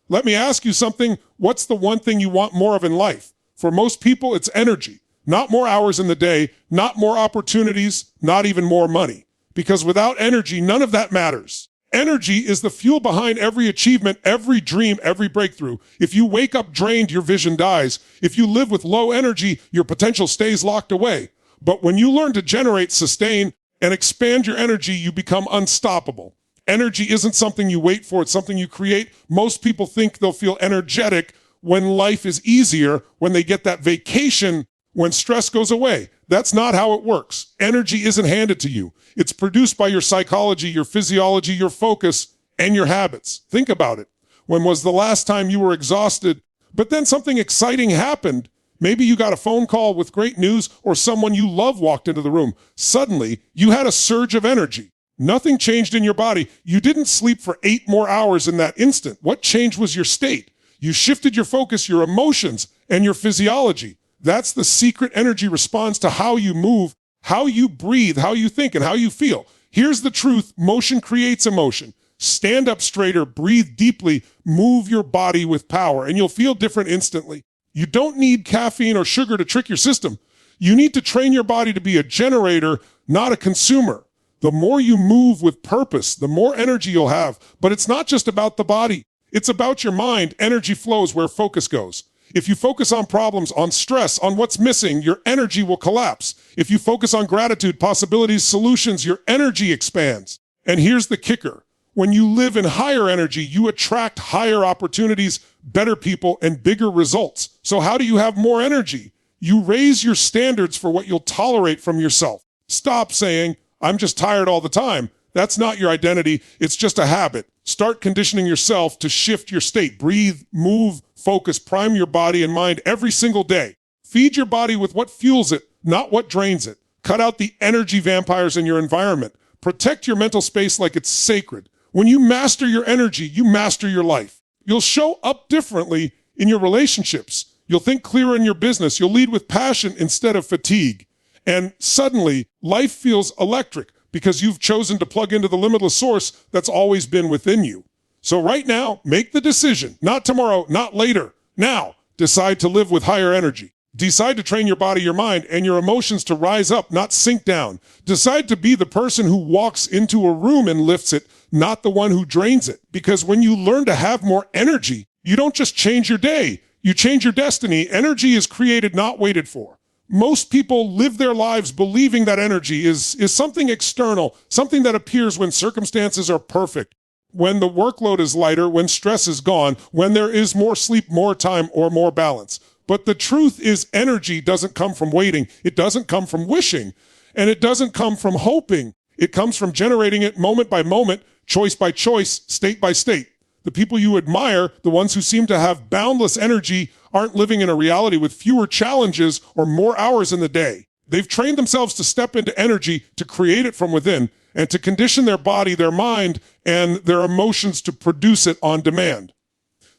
Let me ask you something. What's the one thing you want more of in life? For most people, it's energy. Not more hours in the day, not more opportunities, not even more money. Because without energy, none of that matters. Energy is the fuel behind every achievement, every dream, every breakthrough. If you wake up drained, your vision dies. If you live with low energy, your potential stays locked away. But when you learn to generate, sustain, and expand your energy, you become unstoppable. Energy isn't something you wait for, it's something you create. Most people think they'll feel energetic when life is easier, when they get that vacation, when stress goes away. That's not how it works. Energy isn't handed to you. It's produced by your psychology, your physiology, your focus, and your habits. Think about it. When was the last time you were exhausted, but then something exciting happened? Maybe you got a phone call with great news, or someone you love walked into the room. Suddenly, you had a surge of energy. Nothing changed in your body. You didn't sleep for 8 more hours in that instant. What changed was your state. You shifted your focus, your emotions, and your physiology. That's the secret energy response to how you move, how you breathe, how you think, and how you feel. Here's the truth. Motion creates emotion. Stand up straighter, breathe deeply, move your body with power, and you'll feel different instantly. You don't need caffeine or sugar to trick your system. You need to train your body to be a generator, not a consumer. The more you move with purpose, the more energy you'll have. But it's not just about the body. It's about your mind. Energy flows where focus goes. If you focus on problems, on stress, on what's missing, your energy will collapse. If you focus on gratitude, possibilities, solutions, your energy expands. And here's the kicker. When you live in higher energy, you attract higher opportunities, better people, and bigger results. So how do you have more energy? You raise your standards for what you'll tolerate from yourself. Stop saying, I'm just tired all the time. That's not your identity. It's just a habit. Start conditioning yourself to shift your state. Breathe, move, focus, prime your body and mind every single day. Feed your body with what fuels it, not what drains it. Cut out the energy vampires in your environment. Protect your mental space like it's sacred. When you master your energy, you master your life. You'll show up differently in your relationships. You'll think clearer in your business. You'll lead with passion instead of fatigue. And suddenly, life feels electric because you've chosen to plug into the limitless source that's always been within you. So right now, make the decision. Not tomorrow, not later. Now, decide to live with higher energy. Decide to train your body, your mind, and your emotions to rise up, not sink down. Decide to be the person who walks into a room and lifts it, not the one who drains it. Because when you learn to have more energy, you don't just change your day, you change your destiny. Energy is created, not waited for. Most people live their lives believing that energy is something external, something that appears when circumstances are perfect, when the workload is lighter, when stress is gone, when there is more sleep, more time, or more balance. But the truth is energy doesn't come from waiting. It doesn't come from wishing. And it doesn't come from hoping. It comes from generating it moment by moment, choice by choice, state by state. The people you admire, the ones who seem to have boundless energy, aren't living in a reality with fewer challenges or more hours in the day. They've trained themselves to step into energy, to create it from within, and to condition their body, their mind, and their emotions to produce it on demand.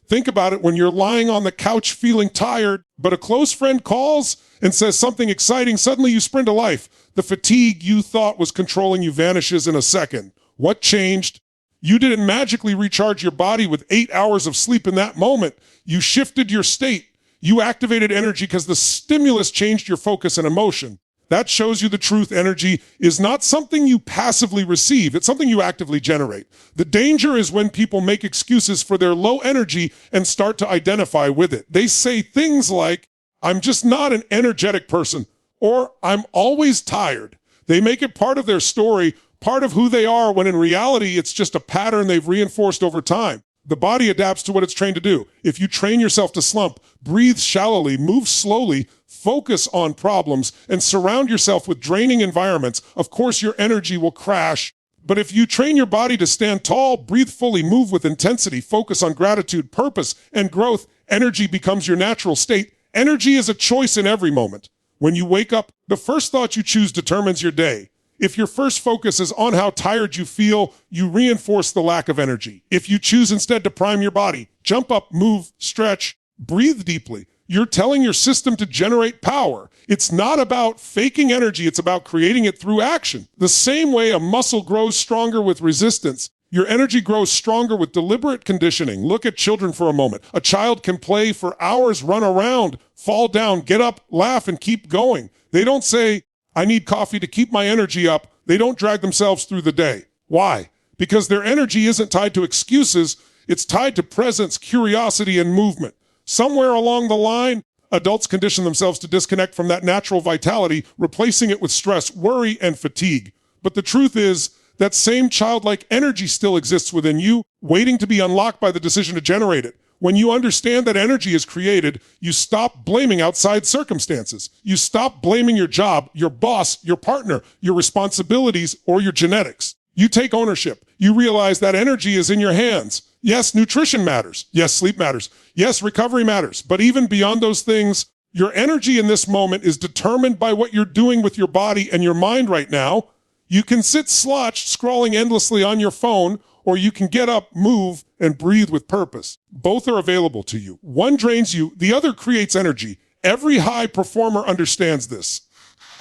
Think about it when you're lying on the couch feeling tired, but a close friend calls and says something exciting, suddenly you sprint to life. The fatigue you thought was controlling you vanishes in a second. What changed? You didn't magically recharge your body with 8 hours of sleep in that moment. You shifted your state. You activated energy because the stimulus changed your focus and emotion. That shows you the truth. Energy is not something you passively receive. It's something you actively generate. The danger is when people make excuses for their low energy and start to identify with it. They say things like, I'm just not an energetic person, or I'm always tired. They make it part of their story, part of who they are, when in reality, it's just a pattern they've reinforced over time. The body adapts to what it's trained to do. If you train yourself to slump, breathe shallowly, move slowly, focus on problems, and surround yourself with draining environments, of course your energy will crash. But if you train your body to stand tall, breathe fully, move with intensity, focus on gratitude, purpose, and growth, energy becomes your natural state. Energy is a choice in every moment. When you wake up, the first thought you choose determines your day. If your first focus is on how tired you feel, you reinforce the lack of energy. If you choose instead to prime your body, jump up, move, stretch, breathe deeply, you're telling your system to generate power. It's not about faking energy, it's about creating it through action. The same way a muscle grows stronger with resistance, Your energy grows stronger with deliberate conditioning. Look at children for a moment. A child can play for hours, run around, fall down, get up, laugh, and keep going. They don't say, I need coffee to keep my energy up. They don't drag themselves through the day. Why? Because their energy isn't tied to excuses. It's tied to presence, curiosity, and movement. Somewhere along the line, adults condition themselves to disconnect from that natural vitality, replacing it with stress, worry, and fatigue. But the truth is, that same childlike energy still exists within you, waiting to be unlocked by the decision to generate it. When you understand that energy is created, you stop blaming outside circumstances. You stop blaming your job, your boss, your partner, your responsibilities, or your genetics. You take ownership. You realize that energy is in your hands. Yes, nutrition matters. Yes, sleep matters. Yes, recovery matters. But even beyond those things, your energy in this moment is determined by what you're doing with your body and your mind right now. You can sit slouched, scrolling endlessly on your phone, or you can get up, move, and breathe with purpose. Both are available to you. One drains you, the other creates energy. Every high performer understands this.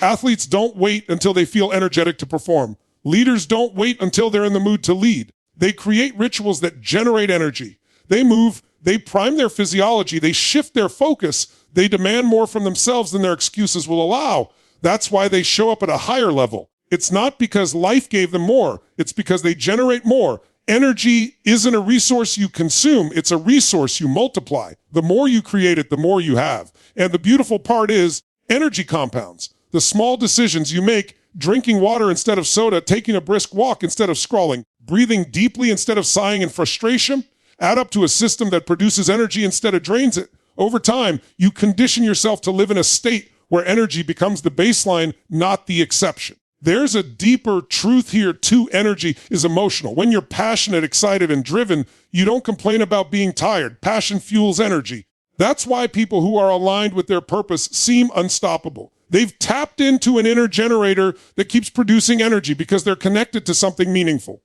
Athletes don't wait until they feel energetic to perform. Leaders don't wait until they're in the mood to lead. They create rituals that generate energy. They move, they prime their physiology, they shift their focus, they demand more from themselves than their excuses will allow. That's why they show up at a higher level. It's not because life gave them more. It's because they generate more. Energy isn't a resource you consume. It's a resource you multiply. The more you create it, the more you have. And the beautiful part is energy compounds. The small decisions you make, drinking water instead of soda, taking a brisk walk instead of scrolling, breathing deeply instead of sighing in frustration, add up to a system that produces energy instead of drains it. Over time, you condition yourself to live in a state where energy becomes the baseline, not the exception. There's a deeper truth here too. Energy is emotional. When you're passionate, excited, and driven, you don't complain about being tired. Passion fuels energy. That's why people who are aligned with their purpose seem unstoppable. They've tapped into an inner generator that keeps producing energy because they're connected to something meaningful.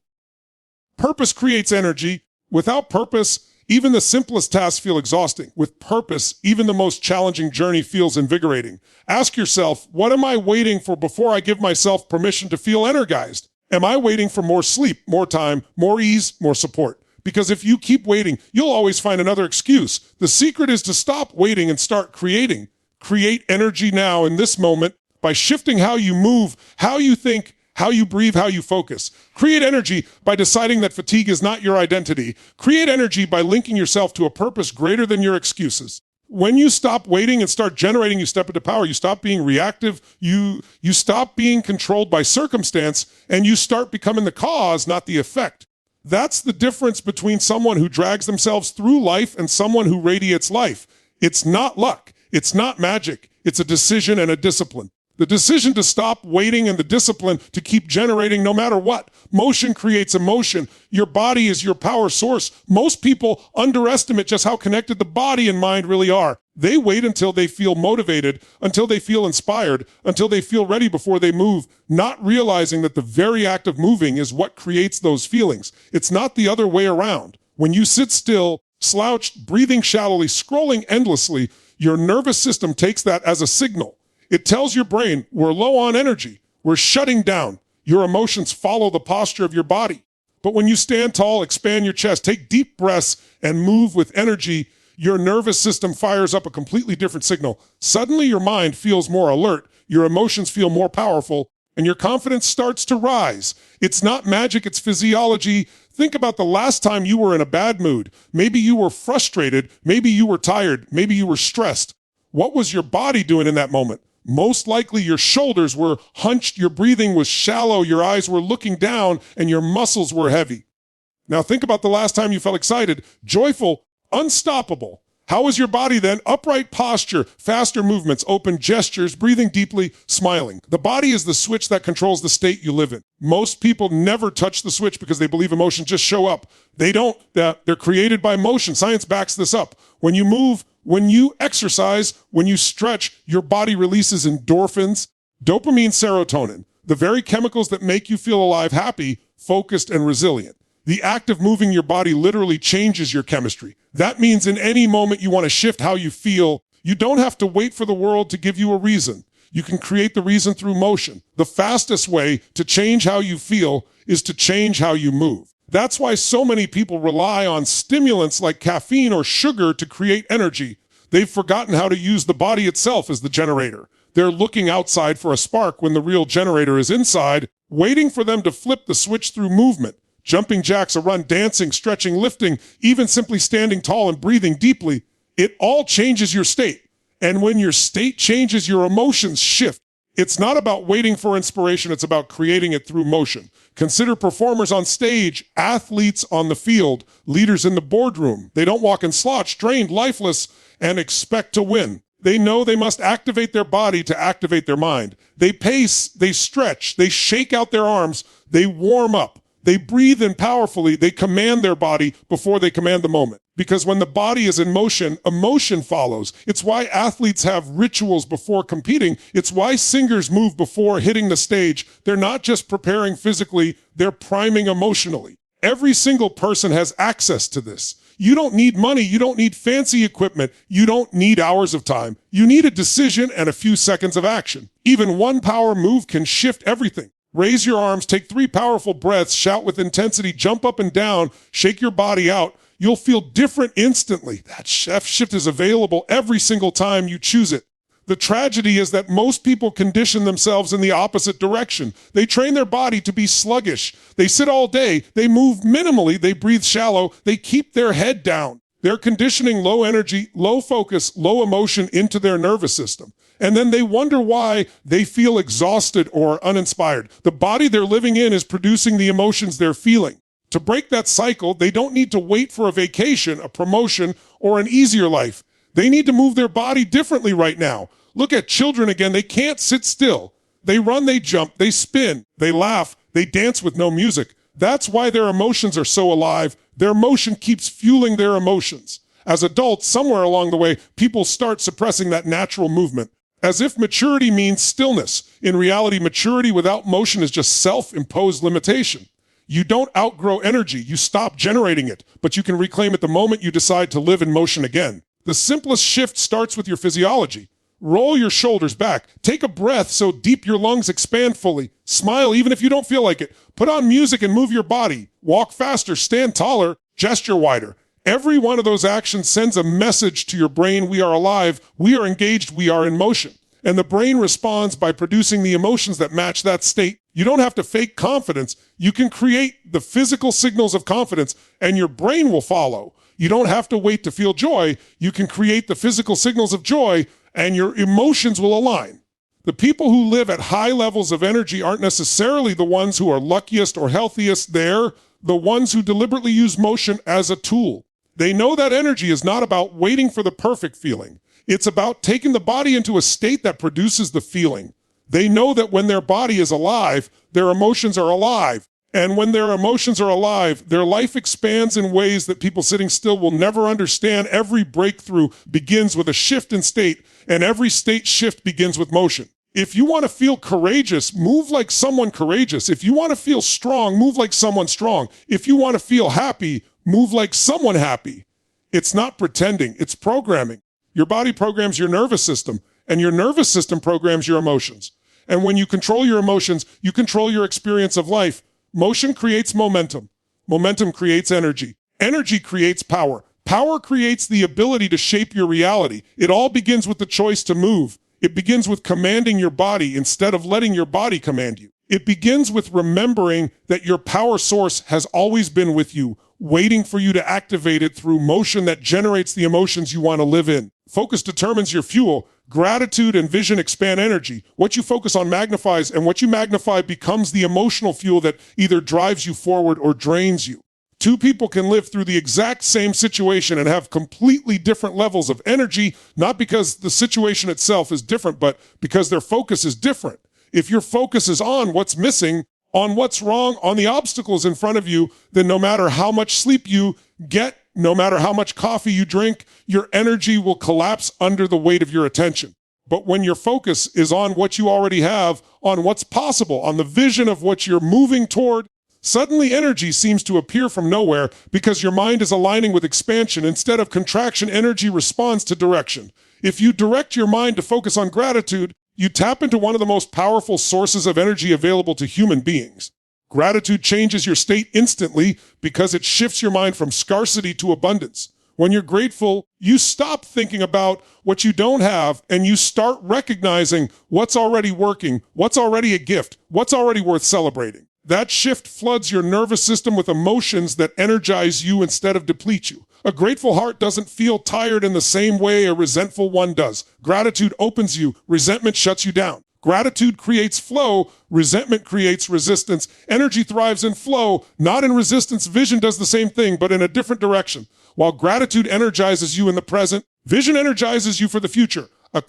Purpose creates energy. Without purpose, even the simplest tasks feel exhausting. With purpose, even the most challenging journey feels invigorating. Ask yourself, what am I waiting for before I give myself permission to feel energized? Am I waiting for more sleep, more time, more ease, more support? Because if you keep waiting, you'll always find another excuse. The secret is to stop waiting and start creating. Create energy now in this moment by shifting how you move, how you think, how you breathe, how you focus. Create energy by deciding that fatigue is not your identity. Create energy by linking yourself to a purpose greater than your excuses. When you stop waiting and start generating, you step into power. You stop being reactive. You stop being controlled by circumstance, and you start becoming the cause, not the effect. That's the difference between someone who drags themselves through life and someone who radiates life. It's not luck. It's not magic. It's a decision and a discipline. The decision to stop waiting and the discipline to keep generating no matter what. Motion creates emotion. Your body is your power source. Most people underestimate just how connected the body and mind really are. They wait until they feel motivated, until they feel inspired, until they feel ready before they move, not realizing that the very act of moving is what creates those feelings. It's not the other way around. When you sit still, slouched, breathing shallowly, scrolling endlessly, your nervous system takes that as a signal. It tells your brain, we're low on energy. We're shutting down. Your emotions follow the posture of your body. But when you stand tall, expand your chest, take deep breaths, and move with energy, your nervous system fires up a completely different signal. Suddenly your mind feels more alert, your emotions feel more powerful, and your confidence starts to rise. It's not magic, it's physiology. Think about the last time you were in a bad mood. Maybe you were frustrated, maybe you were tired, maybe you were stressed. What was your body doing in that moment? Most likely your shoulders were hunched, your breathing was shallow, your eyes were looking down, and your muscles were heavy. Now think about the last time you felt excited, joyful, unstoppable. How was your body then? Upright posture, faster movements, open gestures, breathing deeply, smiling. The body is the switch that controls the state you live in. Most people never touch the switch because they believe emotions just show up. They don't. They're created by motion. Science backs this up. When you move, when you exercise, when you stretch, your body releases endorphins, dopamine, serotonin, the very chemicals that make you feel alive, happy, focused, and resilient. The act of moving your body literally changes your chemistry. That means in any moment you want to shift how you feel, you don't have to wait for the world to give you a reason. You can create the reason through motion. The fastest way to change how you feel is to change how you move. That's why so many people rely on stimulants like caffeine or sugar to create energy. They've forgotten how to use the body itself as the generator. They're looking outside for a spark when the real generator is inside, waiting for them to flip the switch through movement. Jumping jacks, a run, dancing, stretching, lifting, even simply standing tall and breathing deeply. It all changes your state. And when your state changes, your emotions shift. It's not about waiting for inspiration, it's about creating it through motion. Consider performers on stage, athletes on the field, leaders in the boardroom. They don't walk in slouch, trained, lifeless, and expect to win. They know they must activate their body to activate their mind. They pace, they stretch, they shake out their arms, they warm up. They breathe in powerfully, they command their body before they command the moment. Because when the body is in motion, emotion follows. It's why athletes have rituals before competing. It's why singers move before hitting the stage. They're not just preparing physically, they're priming emotionally. Every single person has access to this. You don't need money, you don't need fancy equipment, you don't need hours of time. You need a decision and a few seconds of action. Even one power move can shift everything. Raise your arms, take 3 powerful breaths, shout with intensity, jump up and down, shake your body out. You'll feel different instantly. That shift is available every single time you choose it. The tragedy is that most people condition themselves in the opposite direction. They train their body to be sluggish. They sit all day. They move minimally. They breathe shallow. They keep their head down. They're conditioning low energy, low focus, low emotion into their nervous system. And then they wonder why they feel exhausted or uninspired. The body they're living in is producing the emotions they're feeling. To break that cycle, they don't need to wait for a vacation, a promotion, or an easier life. They need to move their body differently right now. Look at children again. They can't sit still. They run, they jump, they spin, they laugh, they dance with no music. That's why their emotions are so alive. Their motion keeps fueling their emotions. As adults, somewhere along the way, people start suppressing that natural movement, as if maturity means stillness. In reality, maturity without motion is just self-imposed limitation. You don't outgrow energy, you stop generating it, but you can reclaim it the moment you decide to live in motion again. The simplest shift starts with your physiology. Roll your shoulders back. Take a breath so deep your lungs expand fully. Smile even if you don't feel like it. Put on music and move your body. Walk faster, stand taller, gesture wider. Every one of those actions sends a message to your brain: we are alive, we are engaged, we are in motion. And the brain responds by producing the emotions that match that state. You don't have to fake confidence. You can create the physical signals of confidence, and your brain will follow. You don't have to wait to feel joy. You can create the physical signals of joy, and your emotions will align. The people who live at high levels of energy aren't necessarily the ones who are luckiest or healthiest. They're the ones who deliberately use motion as a tool. They know that energy is not about waiting for the perfect feeling. It's about taking the body into a state that produces the feeling. They know that when their body is alive, their emotions are alive. And when their emotions are alive, their life expands in ways that people sitting still will never understand. Every breakthrough begins with a shift in state, and every state shift begins with motion. If you want to feel courageous, move like someone courageous. If you want to feel strong, move like someone strong. If you want to feel happy, move like someone happy. It's not pretending, it's programming. Your body programs your nervous system, and your nervous system programs your emotions. And when you control your emotions, you control your experience of life. Motion creates momentum. Momentum creates energy. Energy creates power. Power creates the ability to shape your reality. It all begins with the choice to move. It begins with commanding your body instead of letting your body command you. It begins with remembering that your power source has always been with you, waiting for you to activate it through motion that generates the emotions you want to live in. Focus determines your fuel. Gratitude and vision expand energy. What you focus on magnifies, and what you magnify becomes the emotional fuel that either drives you forward or drains you. Two people can live through the exact same situation and have completely different levels of energy, not because the situation itself is different, but because their focus is different. If your focus is on what's missing, on what's wrong, on the obstacles in front of you, then no matter how much sleep you get, no matter how much coffee you drink, your energy will collapse under the weight of your attention. But when your focus is on what you already have, on what's possible, on the vision of what you're moving toward, suddenly energy seems to appear from nowhere because your mind is aligning with expansion. Instead of contraction, energy responds to direction. If you direct your mind to focus on gratitude, you tap into one of the most powerful sources of energy available to human beings. Gratitude changes your state instantly because it shifts your mind from scarcity to abundance. When you're grateful, you stop thinking about what you don't have and you start recognizing what's already working, what's already a gift, what's already worth celebrating. That shift floods your nervous system with emotions that energize you instead of deplete you. A grateful heart doesn't feel tired in the same way a resentful one does. Gratitude opens you, resentment shuts you down. Gratitude creates flow, resentment creates resistance. Energy thrives in flow, not in resistance. Vision does the same thing, but in a different direction. While gratitude energizes you in the present, vision energizes you for the future. A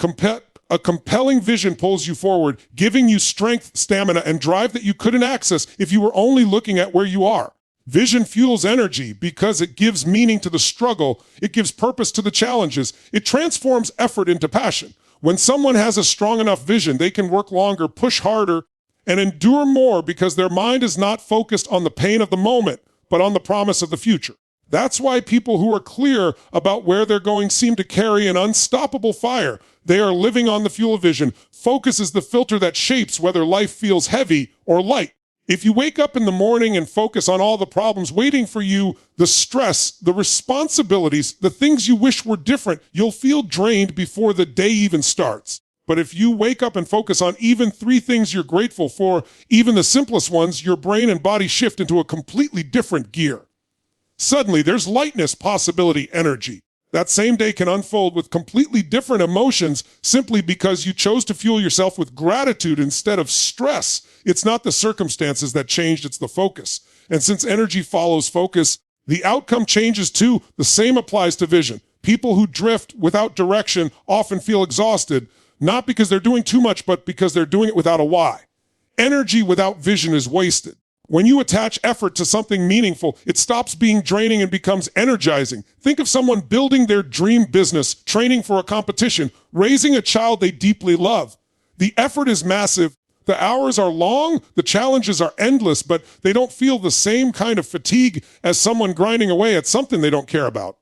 compelling vision pulls you forward, giving you strength, stamina, and drive that you couldn't access if you were only looking at where you are. Vision fuels energy because it gives meaning to the struggle. It gives purpose to the challenges. It transforms effort into passion. When someone has a strong enough vision, they can work longer, push harder, and endure more because their mind is not focused on the pain of the moment, but on the promise of the future. That's why people who are clear about where they're going seem to carry an unstoppable fire. They are living on the fuel of vision. Focus is the filter that shapes whether life feels heavy or light. If you wake up in the morning and focus on all the problems waiting for you, the stress, the responsibilities, the things you wish were different, you'll feel drained before the day even starts. But if you wake up and focus on even 3 things you're grateful for, even the simplest ones, your brain and body shift into a completely different gear. Suddenly, there's lightness, possibility, energy. That same day can unfold with completely different emotions simply because you chose to fuel yourself with gratitude instead of stress. It's not the circumstances that changed, it's the focus. And since energy follows focus, the outcome changes too. The same applies to vision. People who drift without direction often feel exhausted, not because they're doing too much, but because they're doing it without a why. Energy without vision is wasted. When you attach effort to something meaningful, it stops being draining and becomes energizing. Think of someone building their dream business, training for a competition, raising a child they deeply love. The effort is massive. The hours are long, the challenges are endless, but they don't feel the same kind of fatigue as someone grinding away at something they don't care about.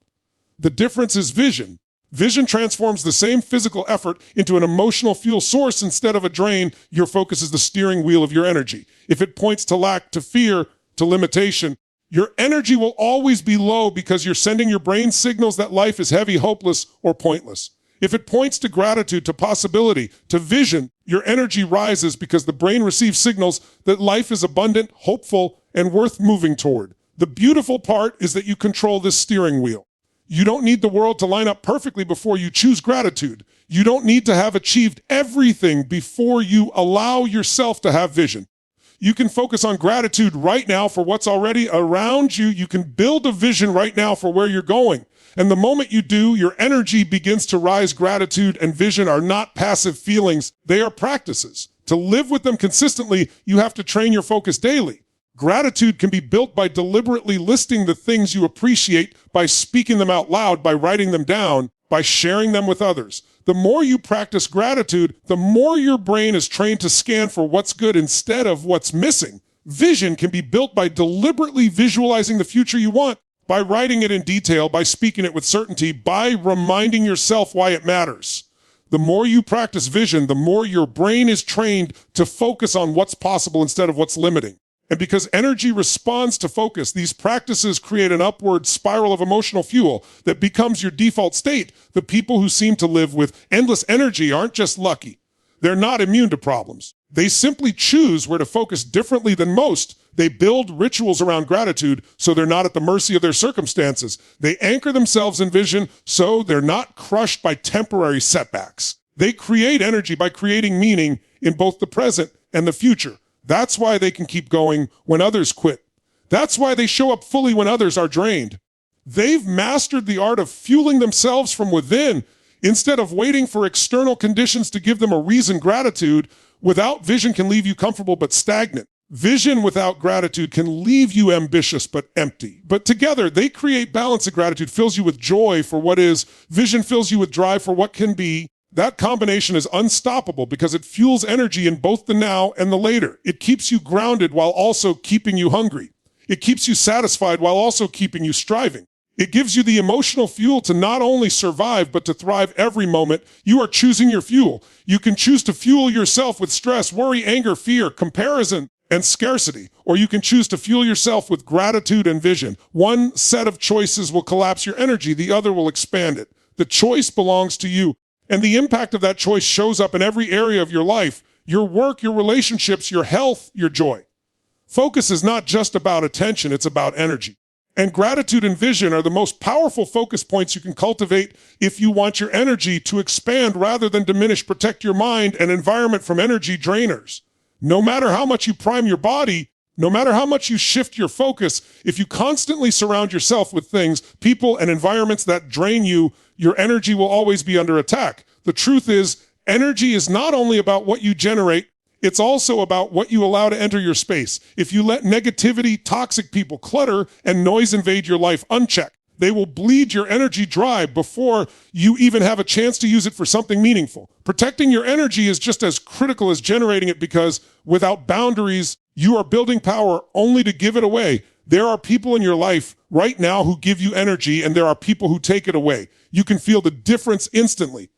The difference is vision. Vision transforms the same physical effort into an emotional fuel source instead of a drain. Your focus is the steering wheel of your energy. If it points to lack, to fear, to limitation, your energy will always be low because you're sending your brain signals that life is heavy, hopeless, or pointless. If it points to gratitude, to possibility, to vision, your energy rises because the brain receives signals that life is abundant, hopeful, and worth moving toward. The beautiful part is that you control this steering wheel. You don't need the world to line up perfectly before you choose gratitude. You don't need to have achieved everything before you allow yourself to have vision. You can focus on gratitude right now for what's already around you. You can build a vision right now for where you're going. And the moment you do, your energy begins to rise. Gratitude and vision are not passive feelings. They are practices. To live with them consistently, you have to train your focus daily. Gratitude can be built by deliberately listing the things you appreciate, by speaking them out loud, by writing them down, by sharing them with others. The more you practice gratitude, the more your brain is trained to scan for what's good instead of what's missing. Vision can be built by deliberately visualizing the future you want, by writing it in detail, by speaking it with certainty, by reminding yourself why it matters. The more you practice vision, the more your brain is trained to focus on what's possible instead of what's limiting. And because energy responds to focus, these practices create an upward spiral of emotional fuel that becomes your default state. The people who seem to live with endless energy aren't just lucky. They're not immune to problems. They simply choose where to focus differently than most. They build rituals around gratitude so they're not at the mercy of their circumstances. They anchor themselves in vision so they're not crushed by temporary setbacks. They create energy by creating meaning in both the present and the future. That's why they can keep going when others quit. That's why they show up fully when others are drained. They've mastered the art of fueling themselves from within instead of waiting for external conditions to give them a reason. Gratitude without vision can leave you comfortable but stagnant. Vision without gratitude can leave you ambitious but empty. But together, they create balance. And gratitude fills you with joy for what is. Vision fills you with drive for what can be. That combination is unstoppable because it fuels energy in both the now and the later. It keeps you grounded while also keeping you hungry. It keeps you satisfied while also keeping you striving. It gives you the emotional fuel to not only survive, but to thrive every moment. You are choosing your fuel. You can choose to fuel yourself with stress, worry, anger, fear, comparison, and scarcity, or you can choose to fuel yourself with gratitude and vision. One set of choices will collapse your energy, the other will expand it. The choice belongs to you, and the impact of that choice shows up in every area of your life, your work, your relationships, your health, your joy. Focus is not just about attention, it's about energy. And gratitude and vision are the most powerful focus points you can cultivate if you want your energy to expand rather than diminish. Protect your mind and environment from energy drainers. No matter how much you prime your body, no matter how much you shift your focus, if you constantly surround yourself with things, people, and environments that drain you, your energy will always be under attack. The truth is, energy is not only about what you generate, it's also about what you allow to enter your space. If you let negativity, toxic people, clutter, and noise invade your life unchecked, they will bleed your energy dry before you even have a chance to use it for something meaningful. Protecting your energy is just as critical as generating it, because without boundaries, you are building power only to give it away. There are people in your life right now who give you energy, and there are people who take it away. You can feel the difference instantly.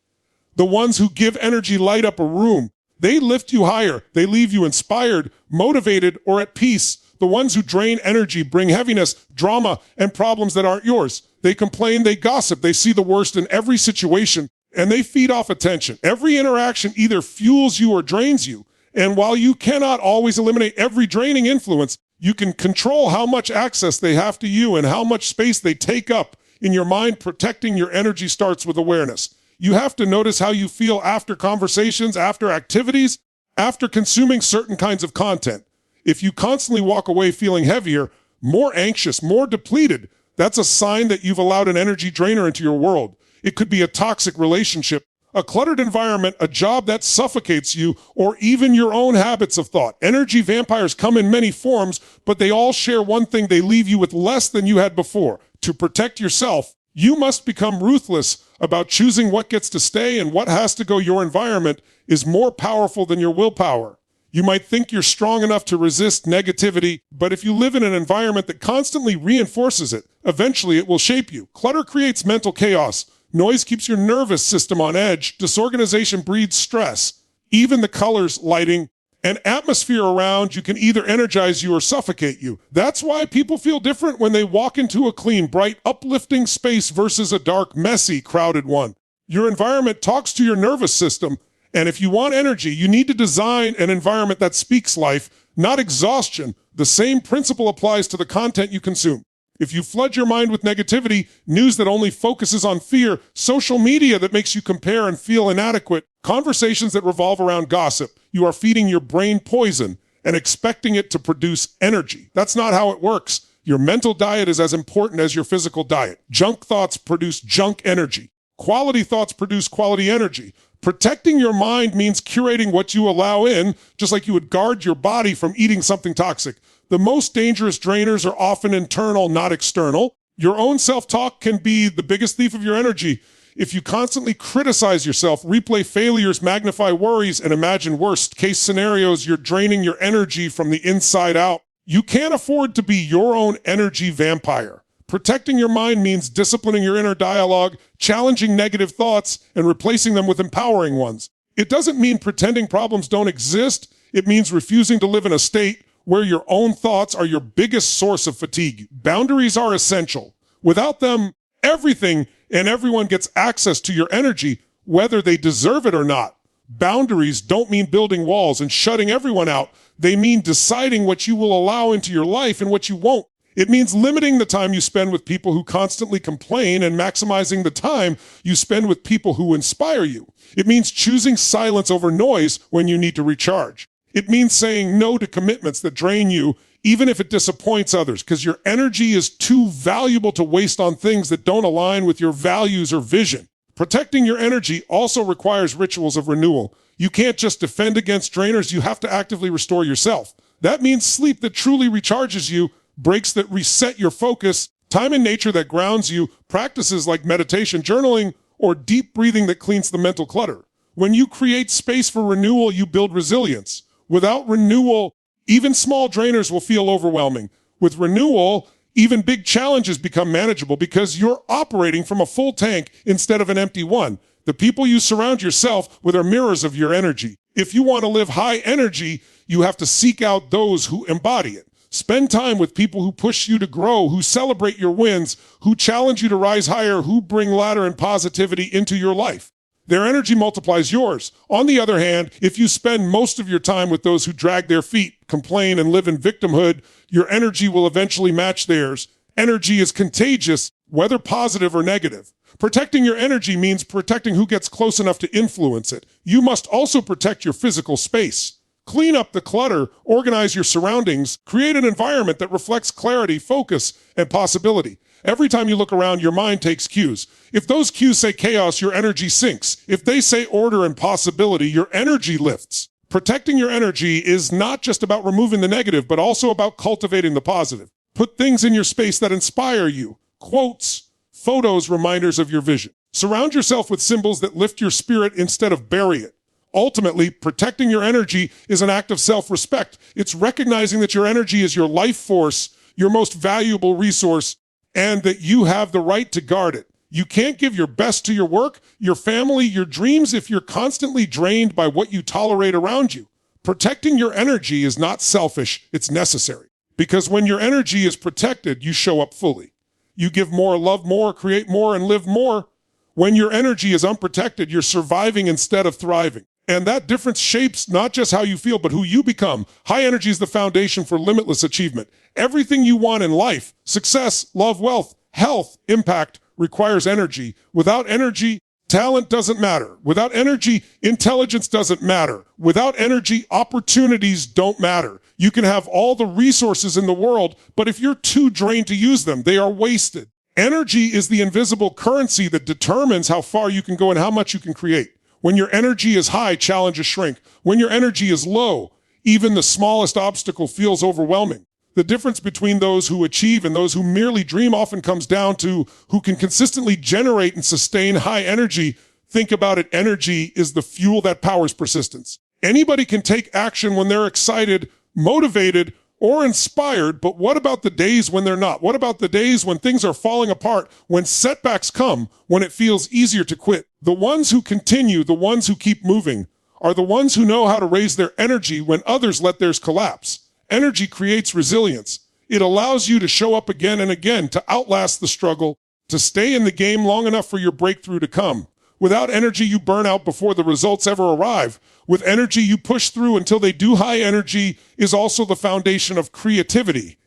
The ones who give energy light up a room. They lift you higher. They leave you inspired, motivated, or at peace. The ones who drain energy bring heaviness, drama, and problems that aren't yours. They complain, they gossip, they see the worst in every situation, and they feed off attention. Every interaction either fuels you or drains you. And while you cannot always eliminate every draining influence, you can control how much access they have to you and how much space they take up in your mind. Protecting your energy starts with awareness. You have to notice how you feel after conversations, after activities, after consuming certain kinds of content. If you constantly walk away feeling heavier, more anxious, more depleted, that's a sign that you've allowed an energy drainer into your world. It could be a toxic relationship, a cluttered environment, a job that suffocates you, or even your own habits of thought. Energy vampires come in many forms, but they all share one thing: they leave you with less than you had before. To protect yourself, you must become ruthless about choosing what gets to stay and what has to go. Your environment is more powerful than your willpower. You might think you're strong enough to resist negativity, but if you live in an environment that constantly reinforces it, eventually it will shape you. Clutter creates mental chaos. Noise keeps your nervous system on edge. Disorganization breeds stress. Even the colors, lighting, and atmosphere around you can either energize you or suffocate you. That's why people feel different when they walk into a clean, bright, uplifting space versus a dark, messy, crowded one. Your environment talks to your nervous system, and if you want energy, you need to design an environment that speaks life, not exhaustion. The same principle applies to the content you consume. If you flood your mind with negativity, news that only focuses on fear, social media that makes you compare and feel inadequate, conversations that revolve around gossip, you are feeding your brain poison and expecting it to produce energy. That's not how it works. Your mental diet is as important as your physical diet. Junk thoughts produce junk energy. Quality thoughts produce quality energy. Protecting your mind means curating what you allow in, just like you would guard your body from eating something toxic. The most dangerous drainers are often internal, not external. Your own self-talk can be the biggest thief of your energy. If you constantly criticize yourself, replay failures, magnify worries, and imagine worst-case scenarios, you're draining your energy from the inside out. You can't afford to be your own energy vampire. Protecting your mind means disciplining your inner dialogue, challenging negative thoughts, and replacing them with empowering ones. It doesn't mean pretending problems don't exist. It means refusing to live in a state where your own thoughts are your biggest source of fatigue. Boundaries are essential. Without them, everything and everyone gets access to your energy, whether they deserve it or not. Boundaries don't mean building walls and shutting everyone out. They mean deciding what you will allow into your life and what you won't. It means limiting the time you spend with people who constantly complain and maximizing the time you spend with people who inspire you. It means choosing silence over noise when you need to recharge. It means saying no to commitments that drain you, even if it disappoints others, because your energy is too valuable to waste on things that don't align with your values or vision. Protecting your energy also requires rituals of renewal. You can't just defend against drainers, you have to actively restore yourself. That means sleep that truly recharges you, breaks that reset your focus, time in nature that grounds you, practices like meditation, journaling, or deep breathing that cleans the mental clutter. When you create space for renewal, you build resilience. Without renewal, even small drainers will feel overwhelming. With renewal, even big challenges become manageable because you're operating from a full tank instead of an empty one. The people you surround yourself with are mirrors of your energy. If you want to live high energy, you have to seek out those who embody it. Spend time with people who push you to grow, who celebrate your wins, who challenge you to rise higher, who bring ladder and positivity into your life. Their energy multiplies yours. On the other hand, if you spend most of your time with those who drag their feet, complain, and live in victimhood, your energy will eventually match theirs. Energy is contagious, whether positive or negative. Protecting your energy means protecting who gets close enough to influence it. You must also protect your physical space. Clean up the clutter, organize your surroundings, create an environment that reflects clarity, focus, and possibility. Every time you look around, your mind takes cues. If those cues say chaos, your energy sinks. If they say order and possibility, your energy lifts. Protecting your energy is not just about removing the negative, but also about cultivating the positive. Put things in your space that inspire you. Quotes, photos, reminders of your vision. Surround yourself with symbols that lift your spirit instead of bury it. Ultimately, protecting your energy is an act of self-respect. It's recognizing that your energy is your life force, your most valuable resource, and that you have the right to guard it. You can't give your best to your work, your family, your dreams if you're constantly drained by what you tolerate around you. Protecting your energy is not selfish, it's necessary. Because when your energy is protected, you show up fully. You give more, love more, create more, and live more. When your energy is unprotected, you're surviving instead of thriving. And that difference shapes not just how you feel, but who you become. High energy is the foundation for limitless achievement. Everything you want in life, success, love, wealth, health, impact, requires energy. Without energy, talent doesn't matter. Without energy, intelligence doesn't matter. Without energy, opportunities don't matter. You can have all the resources in the world, but if you're too drained to use them, they are wasted. Energy is the invisible currency that determines how far you can go and how much you can create. When your energy is high, challenges shrink. When your energy is low, even the smallest obstacle feels overwhelming. The difference between those who achieve and those who merely dream often comes down to who can consistently generate and sustain high energy. Think about it, energy is the fuel that powers persistence. Anybody can take action when they're excited, motivated, or inspired, but what about the days when they're not? What about the days when things are falling apart, when setbacks come, when it feels easier to quit? The ones who continue, the ones who keep moving, are the ones who know how to raise their energy when others let theirs collapse. Energy creates resilience. It allows you to show up again and again, to outlast the struggle, to stay in the game long enough for your breakthrough to come. Without energy, you burn out before the results ever arrive. With energy, you push through until they do. High energy is also the foundation of creativity.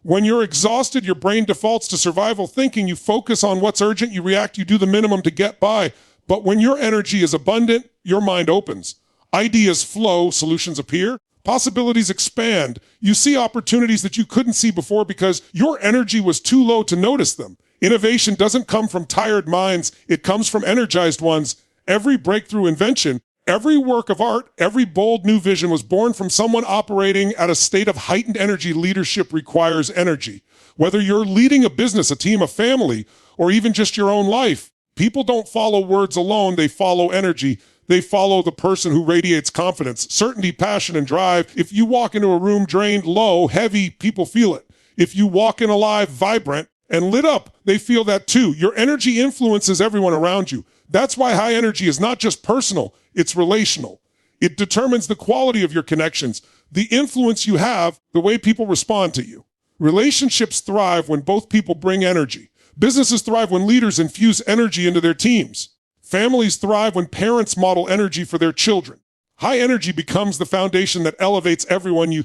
When you're exhausted, your brain defaults to survival thinking. You focus on what's urgent, you react, you do the minimum to get by. But when your energy is abundant, your mind opens. Ideas flow, solutions appear, possibilities expand. You see opportunities that you couldn't see before because your energy was too low to notice them. Innovation doesn't come from tired minds, it comes from energized ones. Every breakthrough invention, every work of art, every bold new vision was born from someone operating at a state of heightened energy. Leadership requires energy. Whether you're leading a business, a team, a family, or even just your own life, people don't follow words alone, they follow energy. They follow the person who radiates confidence, certainty, passion, and drive. If you walk into a room drained, low, heavy, people feel it. If you walk in alive, vibrant, and lit up, they feel that too. Your energy influences everyone around you. That's why high energy is not just personal, it's relational. It determines the quality of your connections, the influence you have, the way people respond to you. Relationships thrive when both people bring energy. Businesses thrive when leaders infuse energy into their teams. Families thrive when parents model energy for their children. High energy becomes the foundation that elevates everyone you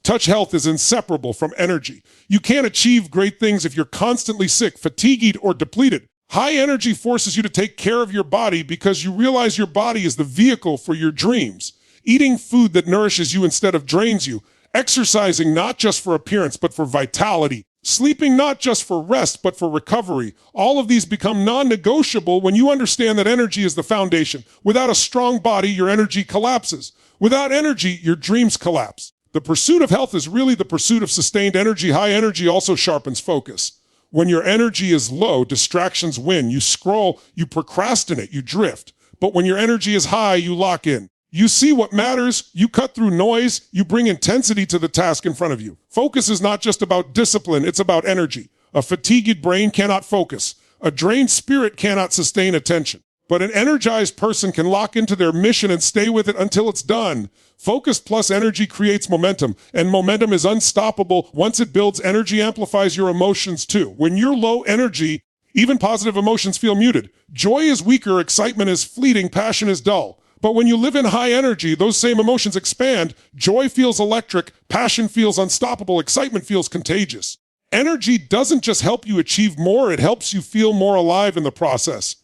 touch. Health is inseparable from energy. You can't achieve great things if you're constantly sick, fatigued, or depleted. High energy forces you to take care of your body because you realize your body is the vehicle for your dreams. Eating food that nourishes you instead of drains you. Exercising not just for appearance, but for vitality. Sleeping not just for rest, but for recovery. All of these become non-negotiable when you understand that energy is the foundation. Without a strong body, your energy collapses. Without energy, your dreams collapse. The pursuit of health is really the pursuit of sustained energy. High energy also sharpens focus. When your energy is low, distractions win. You scroll, you procrastinate, you drift. But when your energy is high, you lock in. You see what matters, you cut through noise, you bring intensity to the task in front of you. Focus is not just about discipline, it's about energy. A fatigued brain cannot focus. A drained spirit cannot sustain attention. But an energized person can lock into their mission and stay with it until it's done. Focus plus energy creates momentum, and momentum is unstoppable. Once it builds, energy amplifies your emotions too. When you're low energy, even positive emotions feel muted. Joy is weaker, excitement is fleeting, passion is dull. But when you live in high energy, those same emotions expand. Joy feels electric, passion feels unstoppable, excitement feels contagious. Energy doesn't just help you achieve more, it helps you feel more alive in the process.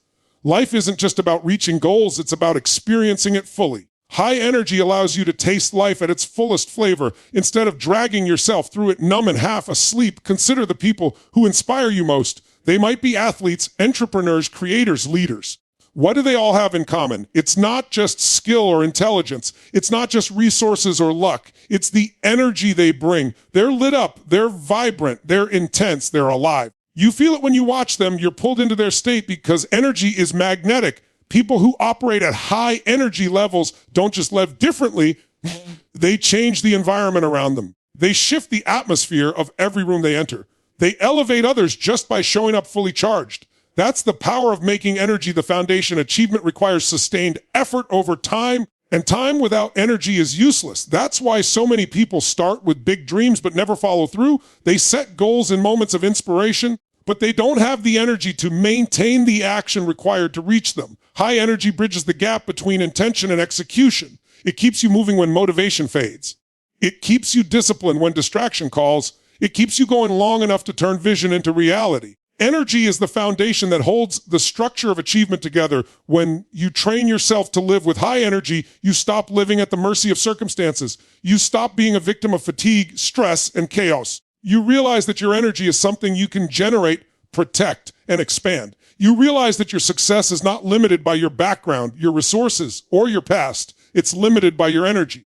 Life isn't just about reaching goals, it's about experiencing it fully. High energy allows you to taste life at its fullest flavor. Instead of dragging yourself through it numb and half asleep, consider the people who inspire you most. They might be athletes, entrepreneurs, creators, leaders. What do they all have in common? It's not just skill or intelligence. It's not just resources or luck. It's the energy they bring. They're lit up, they're vibrant, they're intense, they're alive. You feel it when you watch them. You're pulled into their state because energy is magnetic. People who operate at high energy levels don't just live differently, they change the environment around them. They shift the atmosphere of every room they enter. They elevate others just by showing up fully charged. That's the power of making energy the foundation. Achievement requires sustained effort over time, and time without energy is useless. That's why so many people start with big dreams but never follow through. They set goals in moments of inspiration, but they don't have the energy to maintain the action required to reach them. High energy bridges the gap between intention and execution. It keeps you moving when motivation fades. It keeps you disciplined when distraction calls. It keeps you going long enough to turn vision into reality. Energy is the foundation that holds the structure of achievement together. When you train yourself to live with high energy, you stop living at the mercy of circumstances. You stop being a victim of fatigue, stress, and chaos. You realize that your energy is something you can generate, protect, and expand. You realize that your success is not limited by your background, your resources, or your past. It's limited by your energy.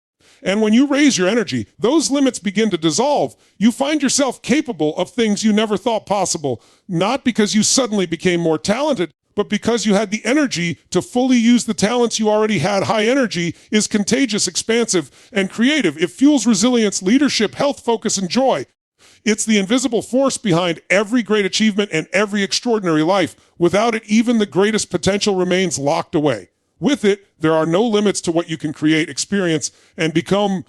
And when you raise your energy, those limits begin to dissolve. You find yourself capable of things you never thought possible, not because you suddenly became more talented, but because you had the energy to fully use the talents you already had. High energy is contagious, expansive, and creative. It fuels resilience, leadership, health, focus, and joy. It's the invisible force behind every great achievement and every extraordinary life. Without it, even the greatest potential remains locked away. With it, there are no limits to what you can create, experience, and become